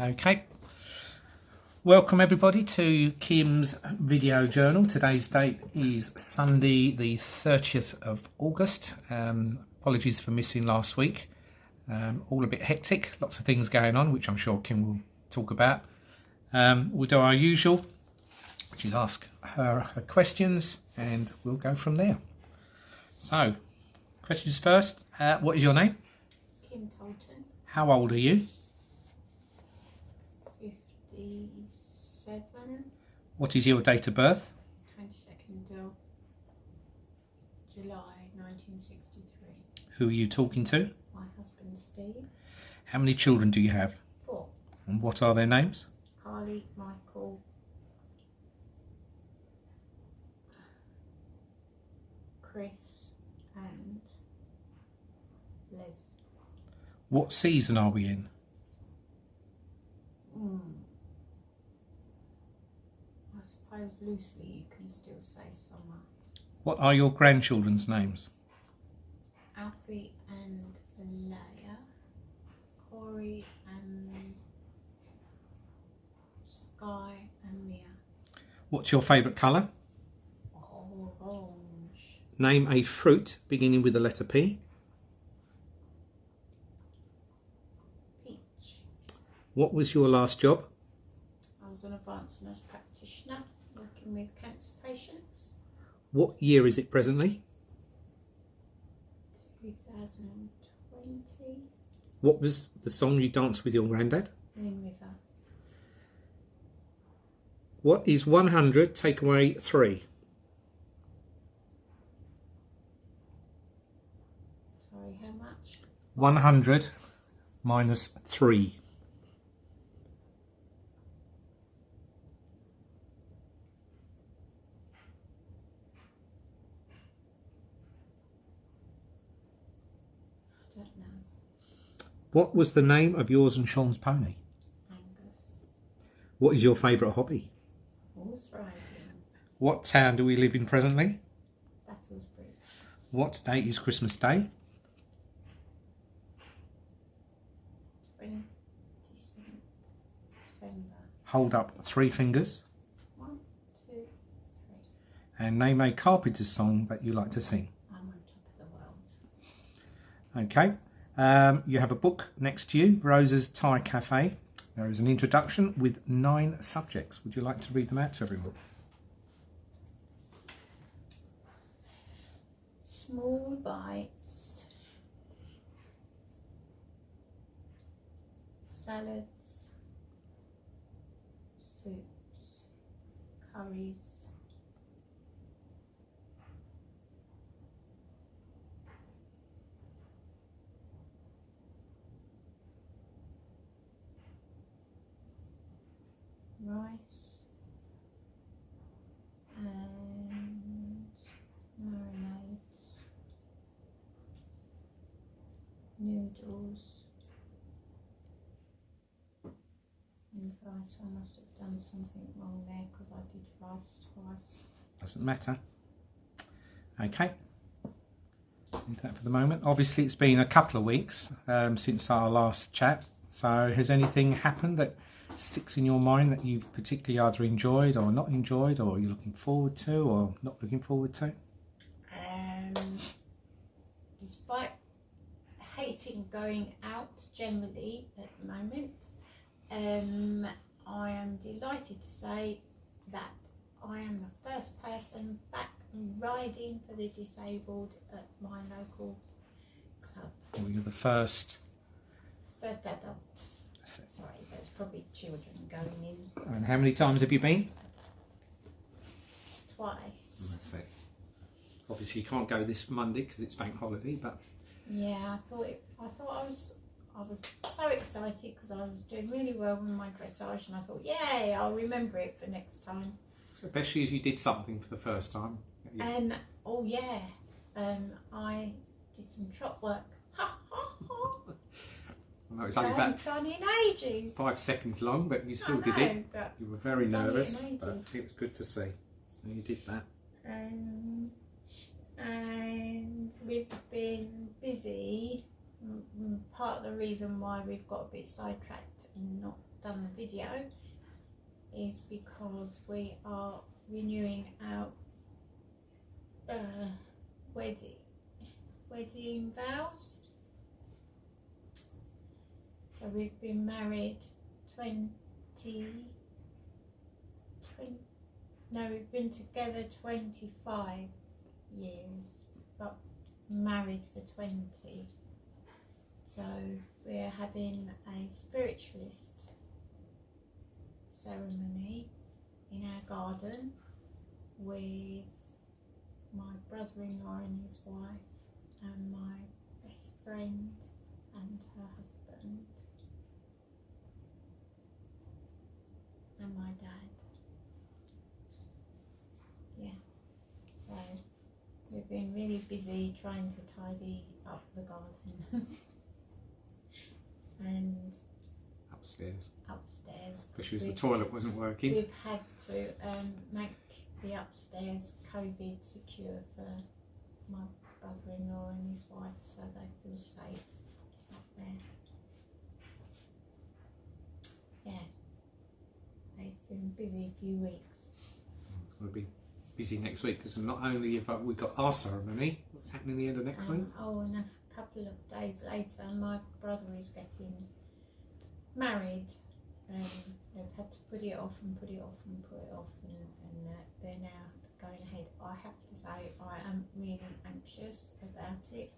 Okay, welcome everybody to Kim's video journal. Today's date is Sunday the 30th of August. Apologies for missing last week. All a bit hectic, lots of things going on, which I'm sure Kim will talk about. We'll do our usual, which is ask her questions, and we'll go from there. So, questions first. What is your name? Kim Tolton. How old are you? 57. What is your date of birth? 22nd of July 1963. Who are you talking to? My husband Steve. How many children do you have? 4. And what are their names? Carly, Michael, Chris and Les. What season are we in? I suppose loosely you can still say summer. What are your grandchildren's names? Alfie and Leia, Corey and Sky and Mia. What's your favourite colour? Orange. Name a fruit beginning with the letter P. Peach. What was your last job? I was an advanced nurse practitioner working with cancer patients. What year is it presently? 2020. What was the song you danced with your granddad? Moon River. What is 100 take away 3? Sorry, how much? 100 minus 3. I don't know. What was the name of yours and Sean's pony? Angus. What is your favourite hobby? Horse riding. What town do we live in presently? Battlesbury. What date is Christmas Day? 27th December. Hold up 3 fingers 1, 2, 3. and name a Carpenter's song that you like to sing. I'm on top of the world. Okay, you have a book next to you, Rosa's Thai Cafe. There is an introduction with 9 subjects. Would you like to read them out to everyone? Small bites. Salads. Soups. Curries. Rice and marinades, noodles, and rice. I must have done something wrong there because I did rice twice. Doesn't matter. Okay, leave that for the moment. Obviously it's been a couple of weeks since our last chat, so has anything happened that sticks in your mind that you've particularly either enjoyed or not enjoyed, or you're looking forward to or not looking forward to? Despite hating going out generally at the moment, I am delighted to say that I am the first person back riding for the disabled at my local club. Well, you're the first adult. Sorry, there's probably children going in. And how many times have you been? Twice. That's it. Obviously you can't go this Monday because it's bank holiday, but yeah, I thought I was so excited because I was doing really well with my dressage, and I thought, yay, I'll remember it for next time. especially as you did something for the first time. Yeah. And oh yeah, I did some trot work. Ha ha ha. Well, it was only about done in ages. 5 seconds long, but you still did it. You were very nervous, but it was good to see. So you did that. And we've been busy. Part of the reason why we've got a bit sidetracked and not done the video is because we are renewing our wedding vows. So we've been married we've been together 25 years, but married for 20. So we're having a spiritualist ceremony in our garden with my brother-in-law and his wife and my best friend and her husband and my dad. Yeah, so we've been really busy trying to tidy up the garden and upstairs, because the toilet wasn't working. We've had to make the upstairs COVID secure for my brother-in-law and his wife, so they feel safe up there. Yeah, it's been a busy few weeks. It's going to be busy next week, because not only have we got our ceremony, what's happening the end of next week? Oh, and a couple of days later my brother is getting married. They've had to put it off and put it off and put it off, and they're now going ahead. I have to say I am really anxious about it.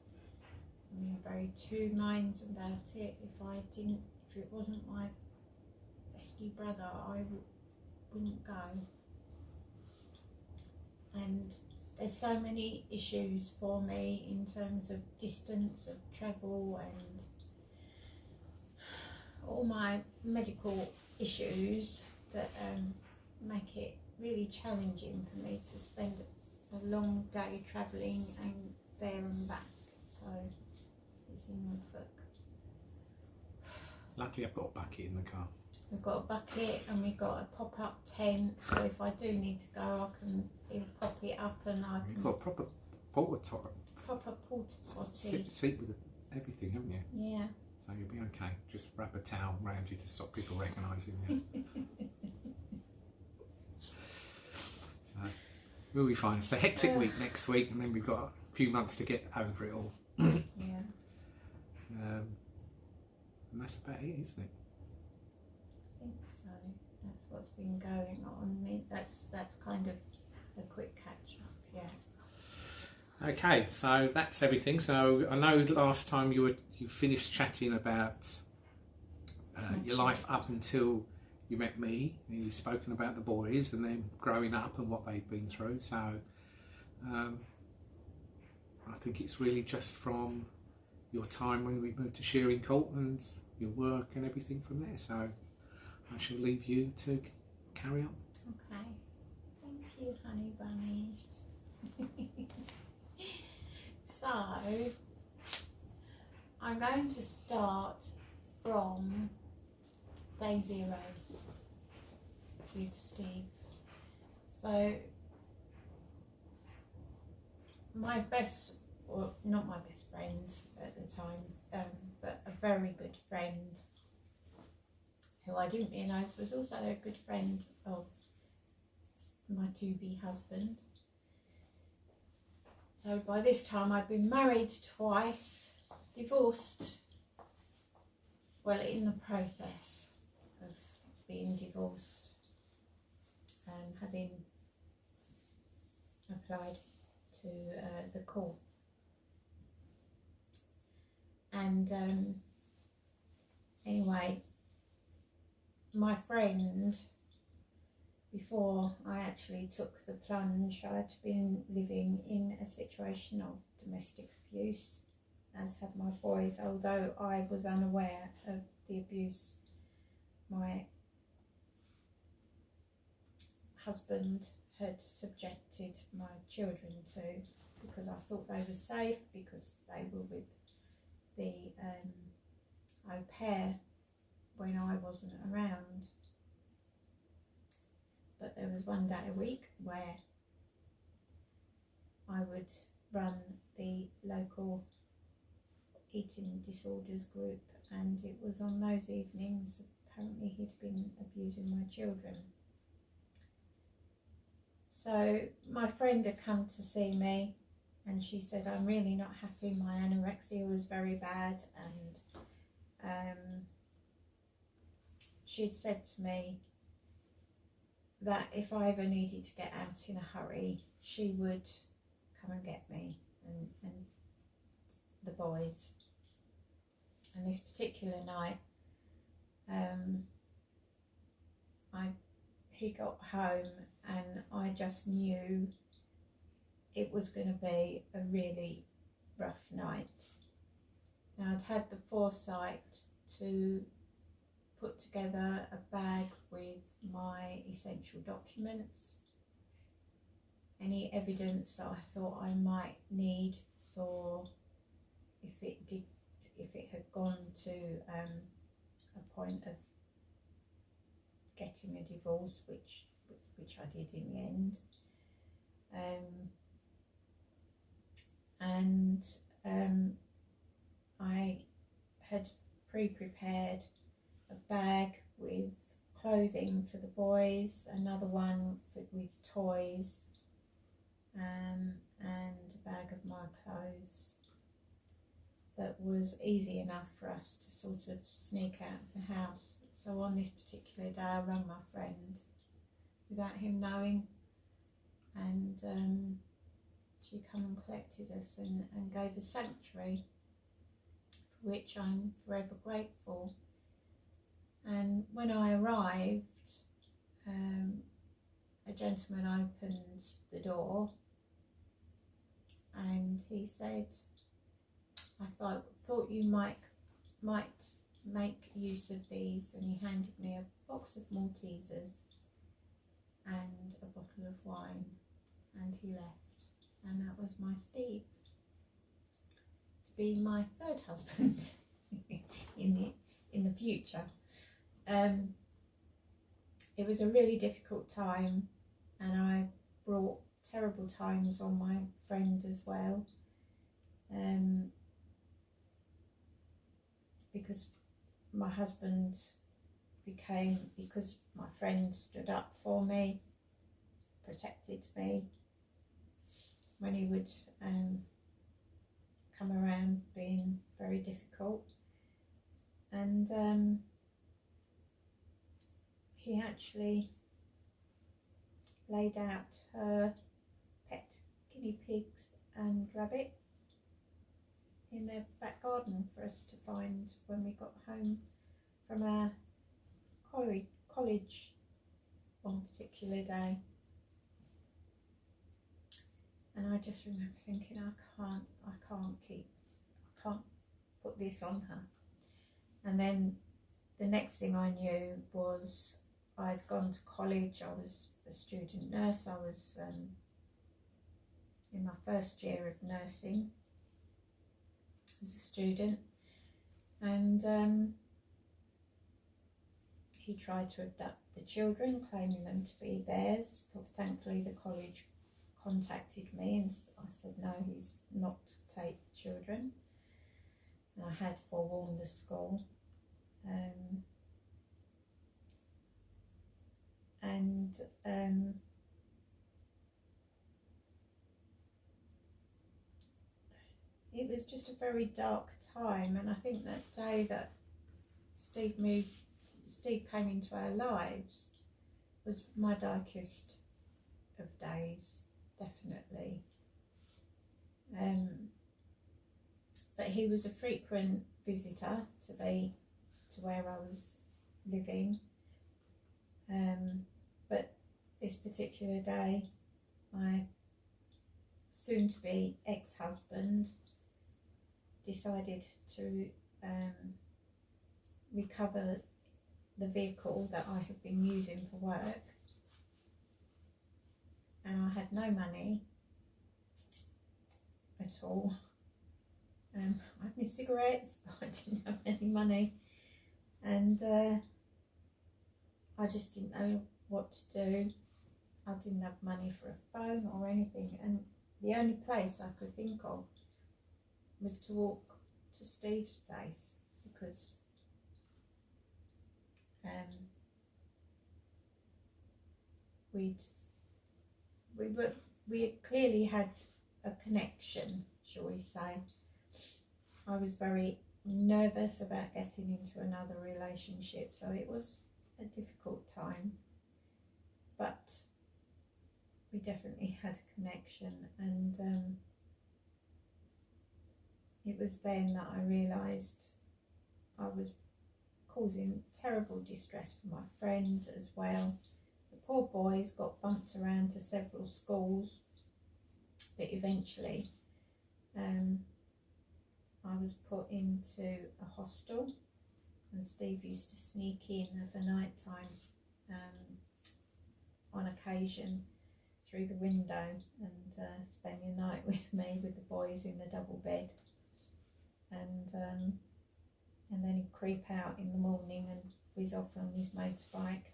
I'm in very two minds about it. If it wasn't my bestie brother, I wouldn't go. And there's so many issues for me in terms of distance of travel and all my medical issues that make it really challenging for me to spend a long day travelling and there and back. So it's in Norfolk. Luckily I've got a bucket in the car. We've got a bucket and we've got a pop-up tent, so if I do need to go I can pop it up and I can... You've got a proper porta potty. Proper porta potty. Seat with everything, haven't you? Yeah. So you'll be okay. Just wrap a towel around you to stop people recognising you. So we'll be fine. It's a hectic week next week, and then we've got a few months to get over it all. Yeah. And that's about it, isn't it? I think so. That's what's been going on. That's kind of a quick catch up. Yeah. Okay, so that's everything. So I know last time you finished chatting about your life up until you met me, and you've spoken about the boys and them growing up and what they've been through. So I think it's really just from your time when we moved to Shearing Court and your work and everything from there. So I shall leave you to carry on. Okay. Thank you, honey bunny. So, I'm going to start from day 0 with Steve. So, not my best friend at the time, but a very good friend who I didn't realise was also a good friend of my to-be husband. So by this time I'd been married twice, divorced, well, in the process of being divorced and having applied to the court. And anyway, my friend, before I actually took the plunge, I'd been living in a situation of domestic abuse, as had my boys, although I was unaware of the abuse my husband had subjected my children to, because I thought they were safe because they were with the au pair when I wasn't around. But there was one day a week where I would run the local eating disorders group, and it was on those evenings apparently he'd been abusing my children. So my friend had come to see me, and she said, I'm really not happy, my anorexia was very bad, and she'd said to me that if I ever needed to get out in a hurry, she would come and get me and the boys. And this particular night, he got home, and I just knew it was going to be a really rough night. Now, I'd had the foresight to put together a bag with my essential documents, any evidence that I thought I might need for if it had gone to a point of getting a divorce, which I did in the end. I had pre-prepared a bag with clothing for the boys, another one with toys, and a bag of my clothes that was easy enough for us to sort of sneak out of the house. So on this particular day, I rang my friend without him knowing, and she come and collected us and gave us sanctuary, for which I'm forever grateful. And when I arrived, a gentleman opened the door, and he said, I thought you might make use of these, and he handed me a box of Maltesers and a bottle of wine, and he left. And that was my Steve, to be my third husband in the future. It was a really difficult time, and I brought terrible times on my friend as well, because my husband because my friend stood up for me, protected me when he would come around being very difficult. And he actually laid out her pet guinea pigs and rabbit in their back garden for us to find when we got home from our college one particular day. And I just remember thinking, I can't put this on her. And then the next thing I knew was I'd gone to college. I was a student nurse. I was in my first year of nursing as a student, and he tried to abduct the children, claiming them to be theirs. But thankfully the college contacted me, and I said no, he's not to take children, and I had forewarned the school. It was just a very dark time, and I think that day that Steve came into our lives was my darkest of days, definitely. But he was a frequent visitor to where I was living. But this particular day, my soon-to-be ex-husband decided to recover the vehicle that I had been using for work, and I had no money at all. I had my cigarettes, but I didn't have any money, and I just didn't know what to do. I didn't have money for a phone or anything, and the only place I could think of was to walk to Steve's place, because we clearly had a connection, shall we say. I was very nervous about getting into another relationship, so it was a difficult time, but we definitely had a connection. And it was then that I realised I was causing terrible distress for my friend as well. The poor boys got bumped around to several schools, but eventually I was put into a hostel, and Steve used to sneak in of a night time on occasion through the window and spend the night with me, with the boys in the double bed, and then he'd creep out in the morning and whiz off on his motorbike.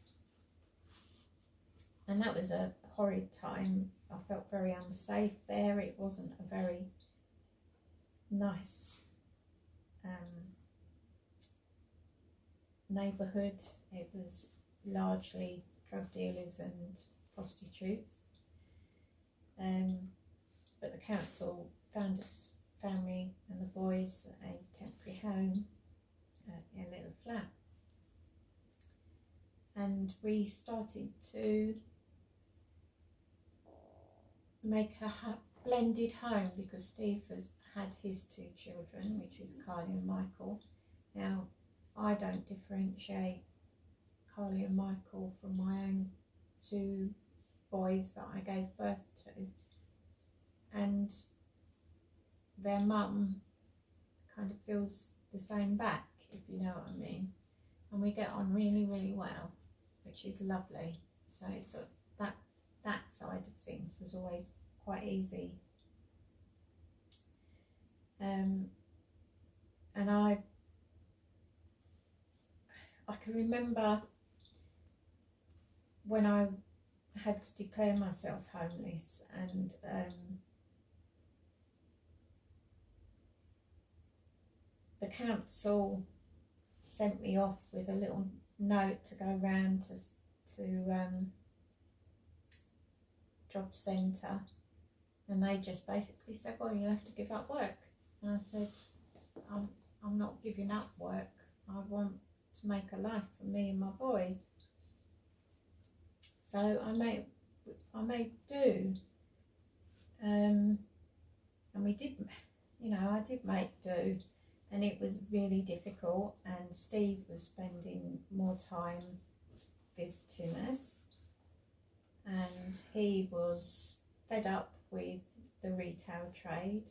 And that was a horrid time. I felt very unsafe there. It wasn't a very nice neighbourhood. It was largely drug dealers and prostitutes. But the council found me and the boys a temporary home, a little flat. And we started to make a blended home, because Steve had his two children, which is Carly and Michael. Now, I don't differentiate Carly and Michael from my own two boys that I gave birth to, and their mum kind of feels the same back, if you know what I mean. And we get on really, really well, which is lovely. So it's that side of things was always quite easy. And I can remember when I had to declare myself homeless, and the council sent me off with a little note to go round to job centre, and they just basically said, well, you'll have to give up work. And I said, I'm not giving up work. I want to make a life for me and my boys. So I made do, and we did, I did make do, and it was really difficult. And Steve was spending more time visiting us, and he was fed up with the retail trade.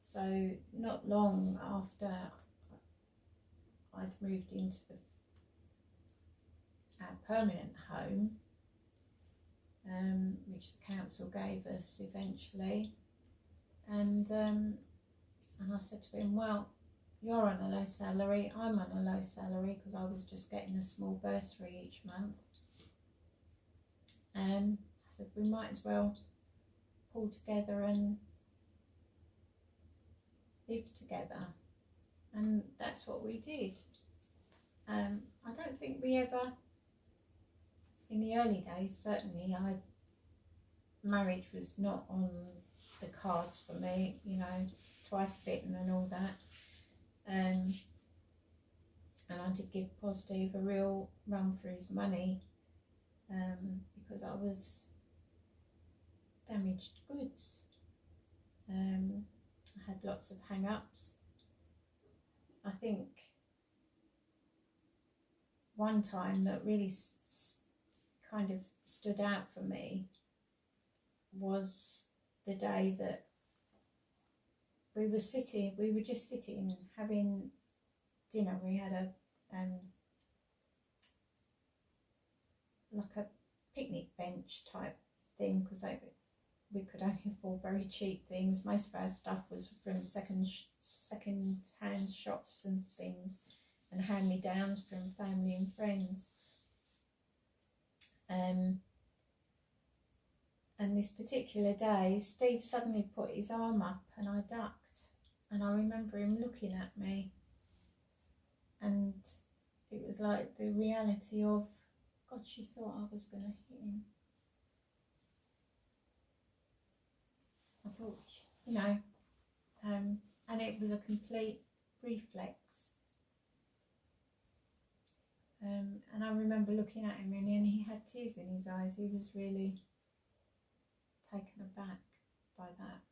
So not long after I'd moved into our permanent home, which the council gave us eventually, and I said to him, well, you're on a low salary, I'm on a low salary, because I was just getting a small bursary each month. I said, we might as well pull together and live together. And that's what we did. I don't think we ever, in the early days certainly, marriage was not on the cards for me, twice bitten and all that. And I did give Positive a real run for his money, because I was damaged goods. I had lots of hang-ups. I think one time that really kind of stood out for me was the day that we were just sitting having dinner. We had a like a picnic bench type thing, because we could only afford very cheap things. Most of our stuff was from second-hand shops and things, and hand-me-downs from family and friends. And this particular day, Steve suddenly put his arm up and I ducked, and I remember him looking at me, and it was like the reality of God, she thought I was going to hit him. I thought, you know, and it was a complete reflex. And I remember looking at him, and then he had tears in his eyes. He was really taken aback by that.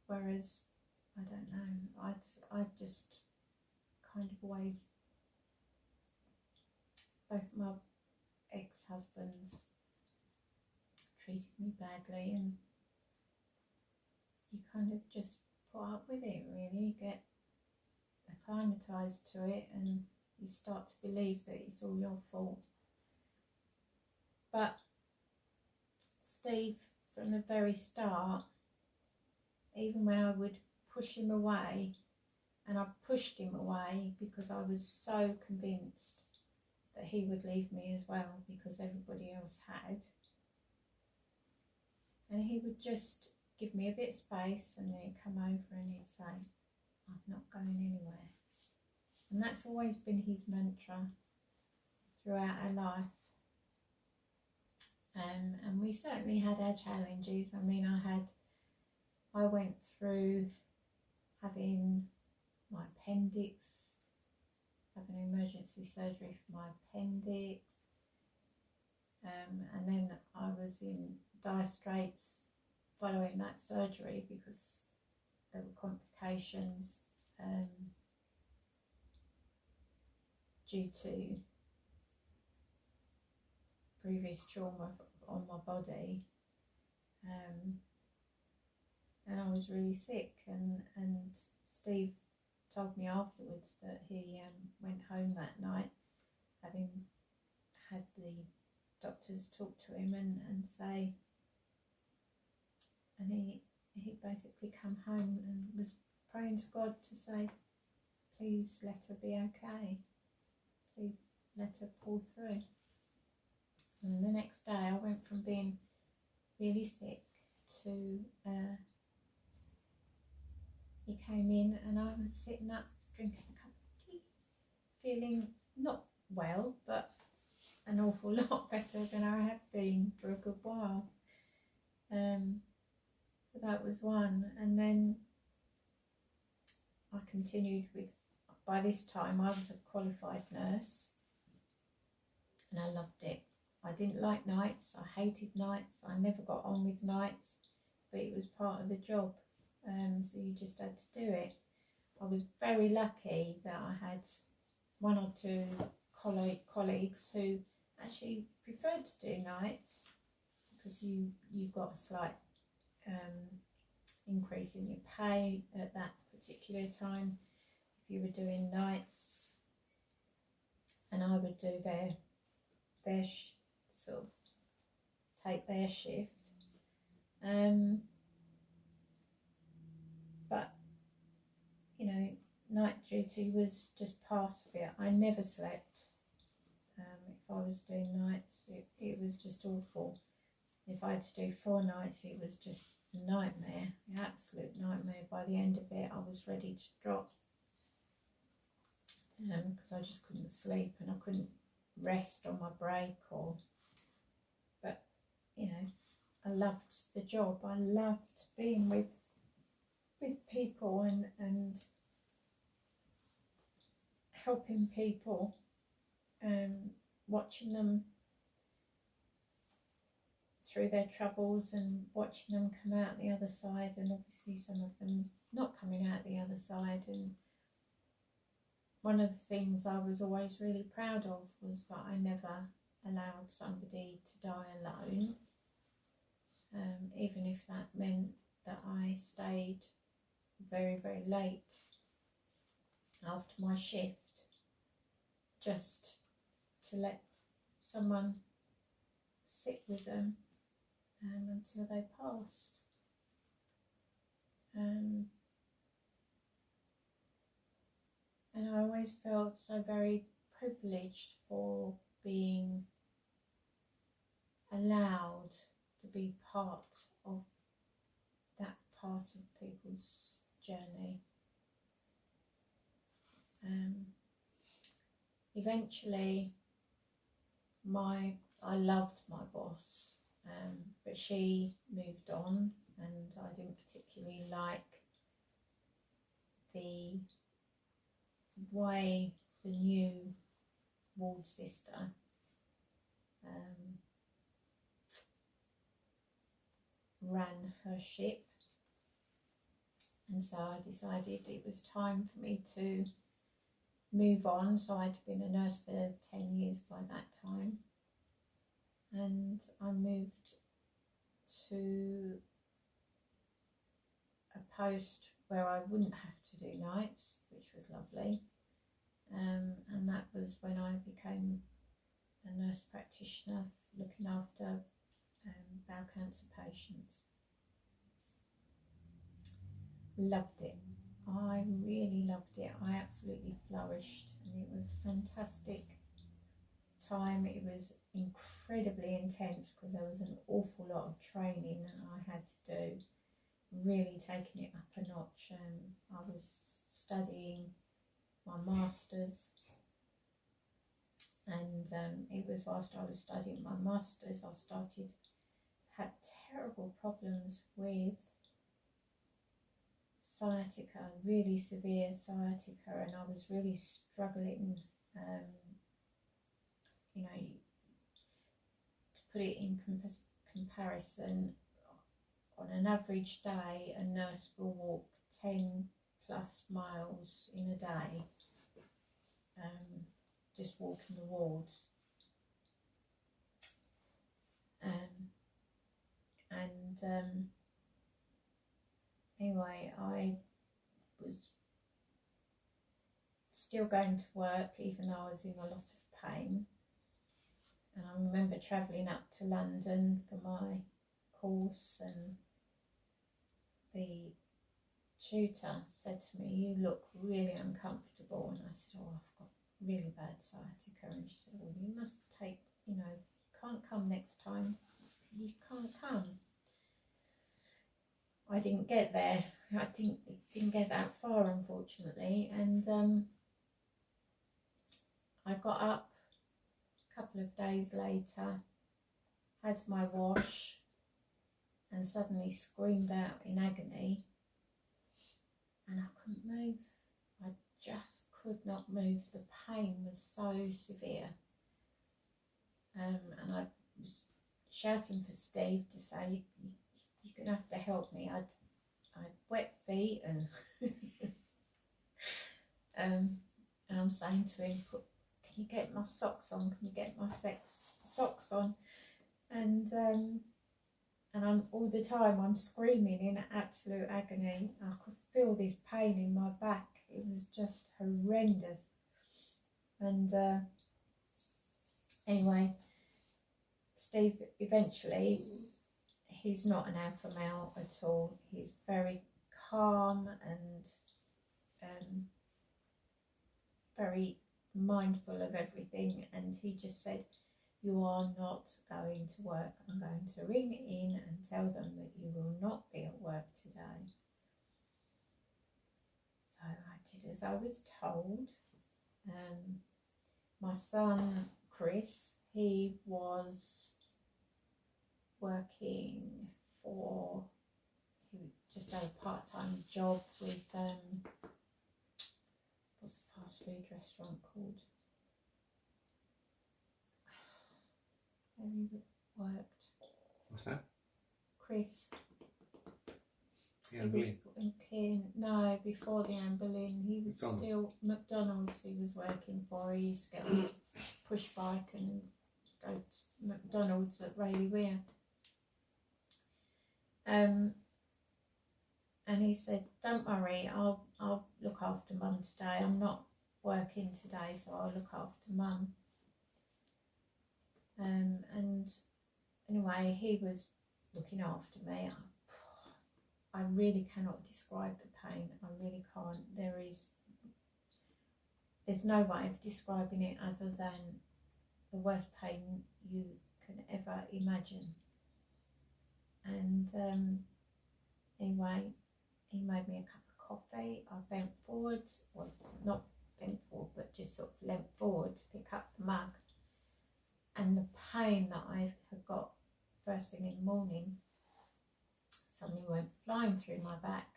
Whereas, I don't know, I just kind of always, both my ex-husbands treated me badly, and you kind of just put up with it, really. You get acclimatised to it, and you start to believe that it's all your fault. But Steve, from the very start, even when I would push him away, and I pushed him away because I was so convinced that he would leave me as well, because everybody else had, and he would just give me a bit of space, and then he'd come over and he'd say, I'm not going anywhere. And that's always been his mantra throughout our life. And we certainly had our challenges. I mean, I went through having my appendix, having emergency surgery for my appendix, and then I was in dire straits following that surgery because there were complications due to previous trauma on my body, and I was really sick, and Steve told me afterwards that he went home that night having had the doctors talk to him and say, and he basically come home and was praying to God to say, please let her be okay, please let her pull through. And the next day I went from being really sick to he came in, and I was sitting up drinking a cup of tea, feeling not well, but an awful lot better than I have been for a good while. So that was one, and then I continued with, by this time I was a qualified nurse, and I loved it. I didn't like nights, I hated nights, I never got on with nights, but it was part of the job, so you just had to do it. I was very lucky that I had one or two colleagues who actually preferred to do nights, because you got a slight increase in your pay at that particular time if you were doing nights, and I would do their sort of take their shift, but you know, night duty was just part of it. I never slept. If I was doing nights, it was just awful. If I had to do 4 nights, it was just a nightmare, an absolute nightmare. By the end of it, I was ready to drop, because I just couldn't sleep and I couldn't rest on my break, but you know, I loved the job. I loved being with people and helping people, watching them through their troubles and watching them come out the other side, and obviously some of them not coming out the other side. And one of the things I was always really proud of was that I never allowed somebody to die alone, even if that meant that I stayed very, very late after my shift just to let someone sit with them until they passed. And I always felt so very privileged for being allowed to be part of that part of people's journey. eventually I loved my boss, but she moved on, and I didn't particularly like the way the new ward sister ran her ship, and so I decided it was time for me to move on. So I'd been a nurse for 10 years by that time, and I moved to a post where I wouldn't have to do nights, which was lovely, and that was when I became a nurse practitioner looking after bowel cancer patients. Loved it. I really loved it. I absolutely flourished, and it was a fantastic time. It was incredibly intense because there was an awful lot of training that I had to do, really taking it up a notch. I was studying my masters, and it was whilst I was studying my masters I had terrible problems with sciatica, really severe sciatica, and I was really struggling, you know, to put it in comparison, on an average day a nurse will walk 10 plus miles in a day, just walking the wards, anyway, I was still going to work even though I was in a lot of pain. And I remember travelling up to London for my course, and the tutor said to me, "You look really uncomfortable." And I said, "Oh, I've got really bad sciatica." And she said, "Well, you must take, you can't come next time. You can't come." I didn't get there. I didn't get that far, unfortunately. And I got up a couple of days later, had my wash, and suddenly screamed out in agony, and I couldn't move. I just could not move. The pain was so severe, and I was shouting for Steve to say, you're going to have to help me. I'd wet feet, and and I'm saying to him, "Can you get my socks on? Can you get my socks on?" And I'm all the time I'm screaming in absolute agony. I could feel this pain in my back. It was just horrendous. And anyway, Steve eventually, he's not an alpha male at all. He's very calm and very mindful of everything, and he just said, "You are not going to work. I'm going to ring in and tell them that you will not be at work today." So I did as I was told. My son Chris, he was working he just had a part-time job with what's the fast food restaurant called? Where he worked. What's that? Chris. The Anne Boleyn. No, before the Anne Boleyn, he was McDonald's. still McDonald's. He was working for. He used to get on his push bike and go to McDonald's at Rayleigh Weir. And he said, "Don't worry, I'll look after Mum today. I'm not working today, so I'll look after Mum." And anyway, he was looking after me. I really cannot describe the pain. I really can't. There's no way of describing it other than the worst pain you can ever imagine. And anyway, he made me a cup of coffee. I bent forward, well, not bent forward, but just sort of leant forward to back,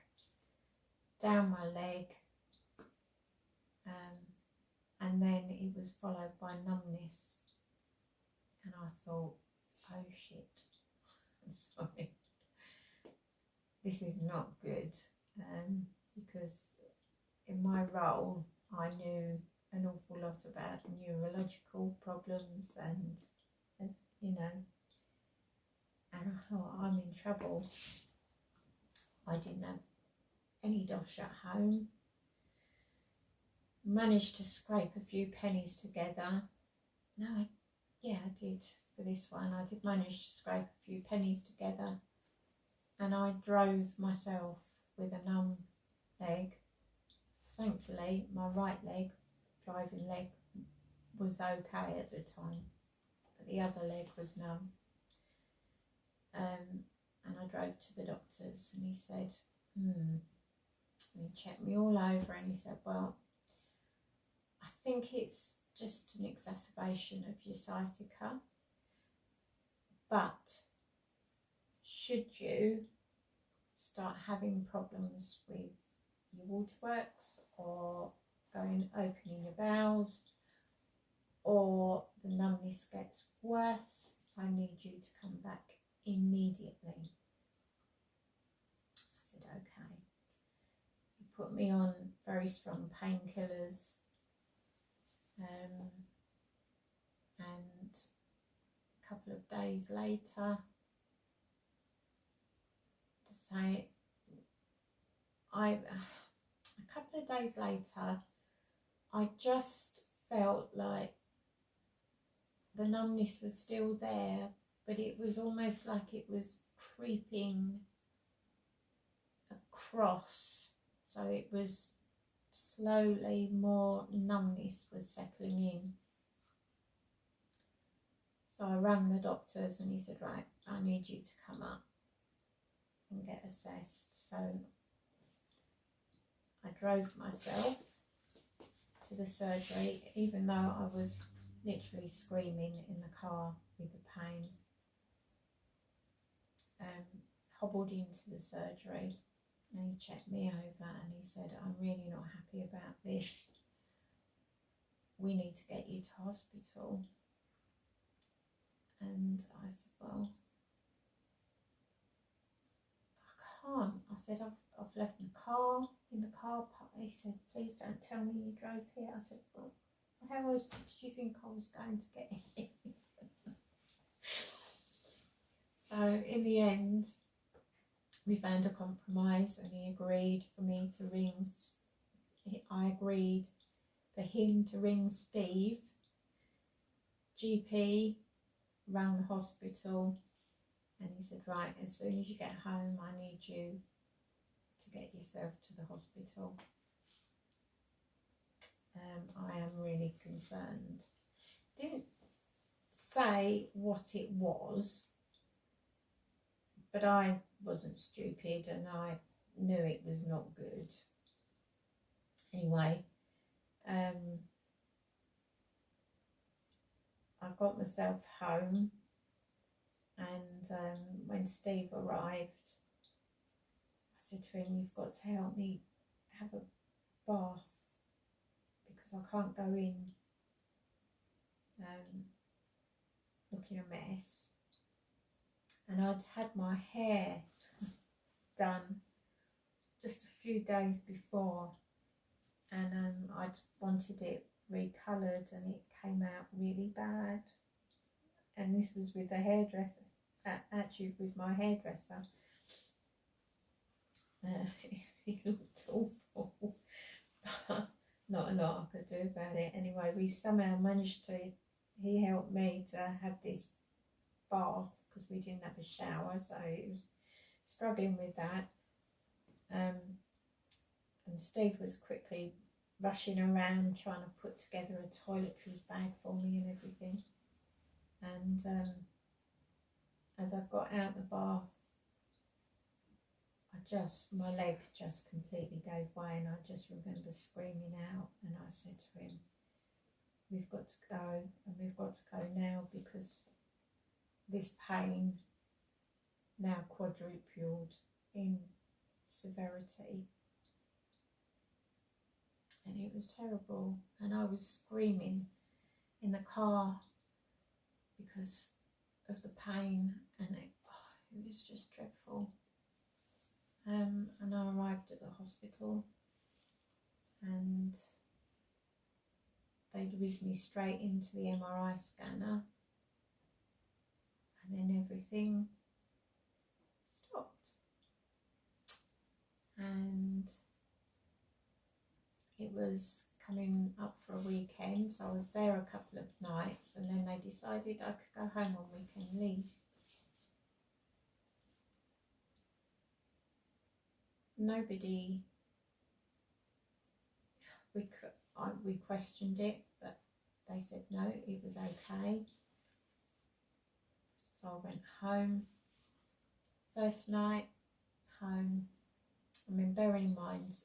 down my leg, and then it was followed by numbness, and I thought, oh shit, I'm sorry, this is not good, because in my role I knew an awful lot about neurological problems and you know, and I thought, I'm in trouble. I didn't have any dosh at home. Managed to scrape a few pennies together. No, I did for this one. I did manage to scrape a few pennies together, and I drove myself with a numb leg. Thankfully, my right leg, driving leg, was okay at the time, but the other leg was numb. And I drove to the doctor's, and he said, and he checked me all over, and he said, well, I think it's just an exacerbation of your sciatica, but should you start having problems with your waterworks or opening your bowels, or the numbness gets worse, I need you to come back immediately. I said, okay. He put me on very strong painkillers, and a couple of days later, I just felt like the numbness was still there, but it was almost like it was creeping across. So it was slowly, more numbness was settling in. So I rang the doctors, and he said, right, I need you to come up and get assessed. So I drove myself to the surgery, even though I was literally screaming in the car with the pain. Hobbled into the surgery, and he checked me over, and he said, I'm really not happy about this. We need to get you to hospital. And I said, well, I can't. I said, I've left my car in the car park. He said, please don't tell me you drove here. I said, well, how else did you think I was going to get here? So in the end, we found a compromise, and he agreed for me to ring. I agreed for him to ring Steve, GP, rang the hospital, and he said, right, as soon as you get home, I need you to get yourself to the hospital. I am really concerned. Didn't say what it was, but I wasn't stupid, and I knew it was not good. Anyway, I got myself home, and when Steve arrived, I said to him, you've got to help me have a bath, because I can't go in looking a mess. And I'd had my hair done just a few days before, and I'd wanted it recoloured, and it came out really bad. And this was with the hairdresser, actually with my hairdresser. It looked awful, but not a lot I could do about it. Anyway, we somehow managed to, he helped me to have this bath, because we didn't have a shower, so it was struggling with that. And Steve was quickly rushing around trying to put together a toiletries bag for me and everything. And as I got out the bath, my leg just completely gave way, and I just remember screaming out, and I said to him, we've got to go, and we've got to go now, because this pain now quadrupled in severity, and it was terrible. And I was screaming in the car because of the pain, and it was just dreadful. And I arrived at the hospital, and they'd whizzed me straight into the MRI scanner, and then everything stopped. And it was coming up for a weekend, so I was there a couple of nights, and then they decided I could go home on weekend leave. Nobody, we questioned it, but they said no, it was okay. So I went home. First night home, I mean, bearing in mind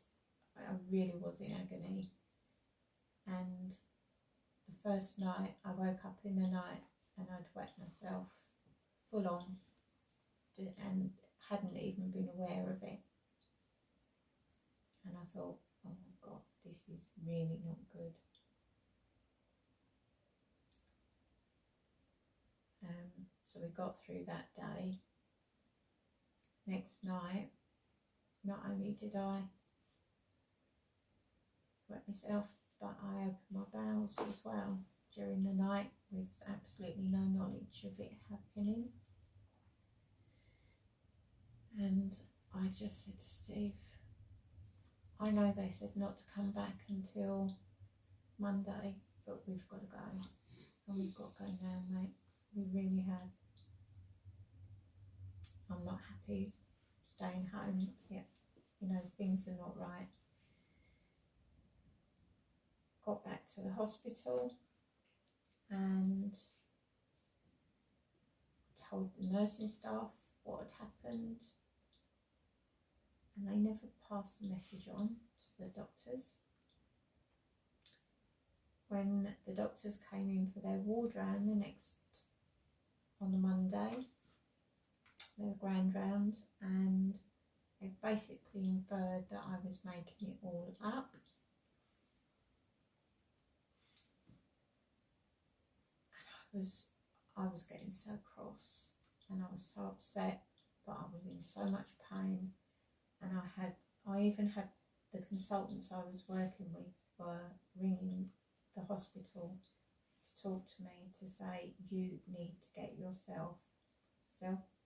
I really was in agony, and the first night I woke up in the night and I'd wet myself full on and hadn't even been aware of it. And I thought, oh my God, this is really not good. So we got through that day. Next night, not only did I wet myself, but I opened my bowels as well during the night with absolutely no knowledge of it happening. And I just said to Steve, I know they said not to come back until Monday, but we've got to go. And we've got to go now, mate. We really have. I'm not happy staying home. Yeah, you know, things are not right. Got back to the hospital and told the nursing staff what had happened, and they never passed the message on to the doctors. When the doctors came in for their ward round on the Monday, their grand round, and they basically inferred that I was making it all up. And I was getting so cross, and I was so upset, but I was in so much pain, and I even had the consultants I was working with were ringing the hospital to talk to me to say, you need to get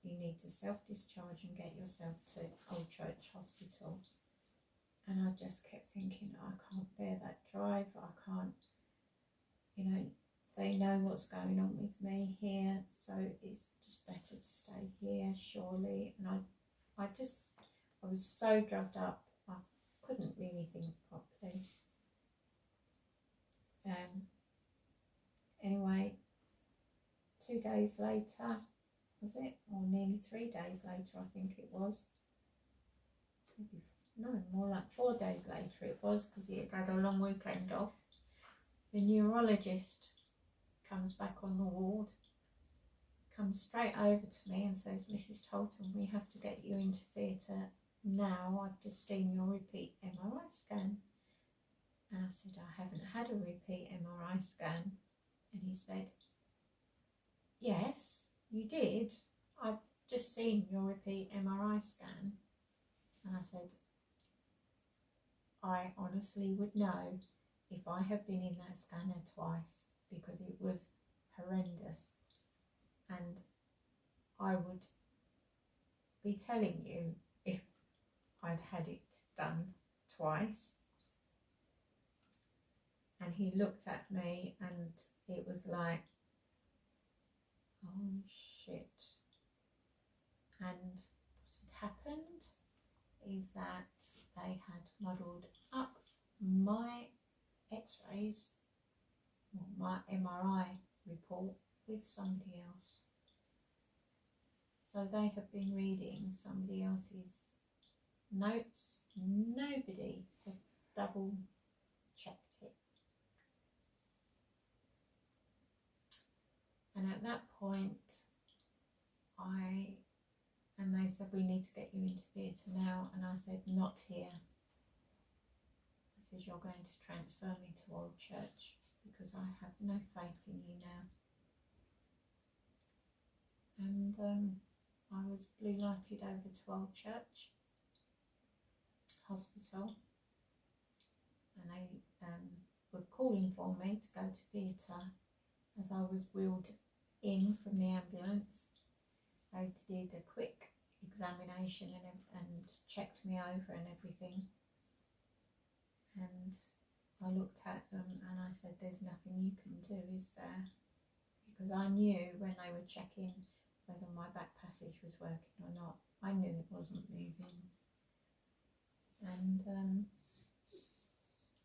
you need to self-discharge and get yourself to Old Church Hospital. And I just kept thinking, I can't bear that drive, I can't, you know, they know what's going on with me here, so it's just better to stay here, surely. And I was so drugged up, I couldn't really think properly. Anyway, 2 days later, was it? Or nearly 3 days later, I think it was. Maybe, no, more like 4 days later it was, because he had a long weekend off. The neurologist comes back on the ward, comes straight over to me and says, Mrs. Tolton, we have to get you into theatre now. I've just seen your repeat MRI scan. And I said, I haven't had a repeat MRI scan. And he said, yes, you did. I've just seen your repeat MRI scan. And I said, I honestly would know if I had been in that scanner twice, because it was horrendous. And I would be telling you if I'd had it done twice. And he looked at me and it was like, oh shit. And what had happened is that they had muddled up my x-rays, or my MRI report, with somebody else. So they have been reading somebody else's notes. Nobody had double checked it. And at that point, I and they said, we need to get you into theatre now. And I said, not here. I said, you're going to transfer me to Old Church because I have no faith in you now. And I was blue lighted over to Old Church Hospital, and they were calling for me to go to theatre. As I was wheeled in from the ambulance, they did a quick examination and checked me over and everything. And I looked at them and I said, there's nothing you can do, is there? Because I knew when they were checking whether my back passage was working or not, I knew it wasn't moving. And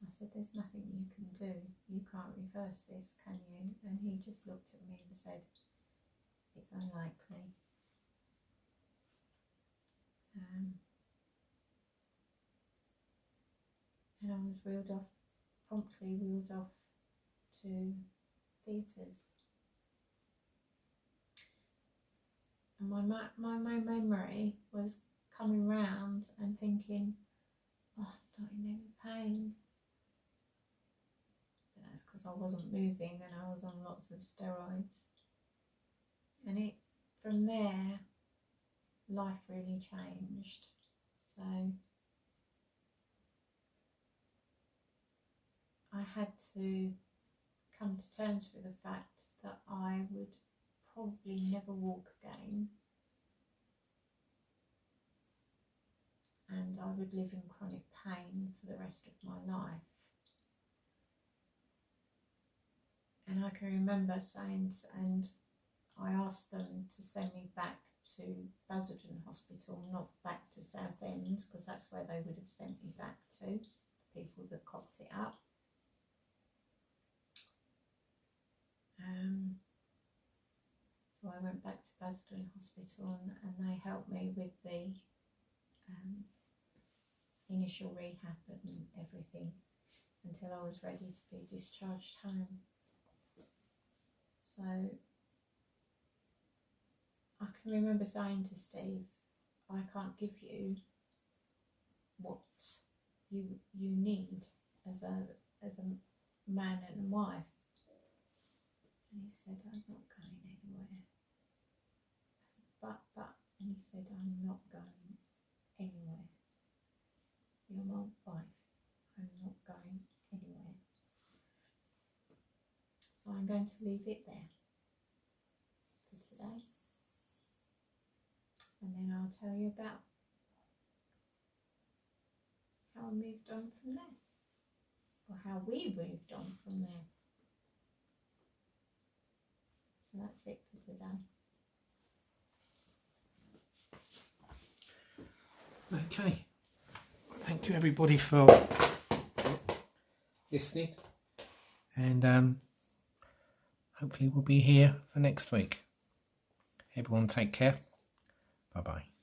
I said, there's nothing you can do. You can't reverse this, can you? And he just looked at me and said, it's unlikely. And I was promptly wheeled off to theatres. And my memory was coming round and thinking, oh, I'm not in any pain. But that's because I wasn't moving and I was on lots of steroids. And from there, life really changed. So I had to come to terms with the fact that I would probably never walk again, and I would live in chronic pain for the rest of my life. And I can remember saying, and I asked them to send me back to Basildon Hospital, not back to Southend, because that's where they would have sent me back to, the people that copped it up. So I went back to Basildon Hospital and they helped me with the initial rehab and everything until I was ready to be discharged home. So I can remember saying to Steve, I can't give you what you need as a man and a wife. And he said, I'm not going anywhere. I said, but, and he said, I'm not going anywhere. You're my wife. I'm not going anywhere. So I'm going to leave it there for today. And then I'll tell you about how I moved on from there. Or how we moved on from there. So that's it for today. Okay. Thank you everybody for listening. And hopefully we'll be here for next week. Everyone take care. Bye bye.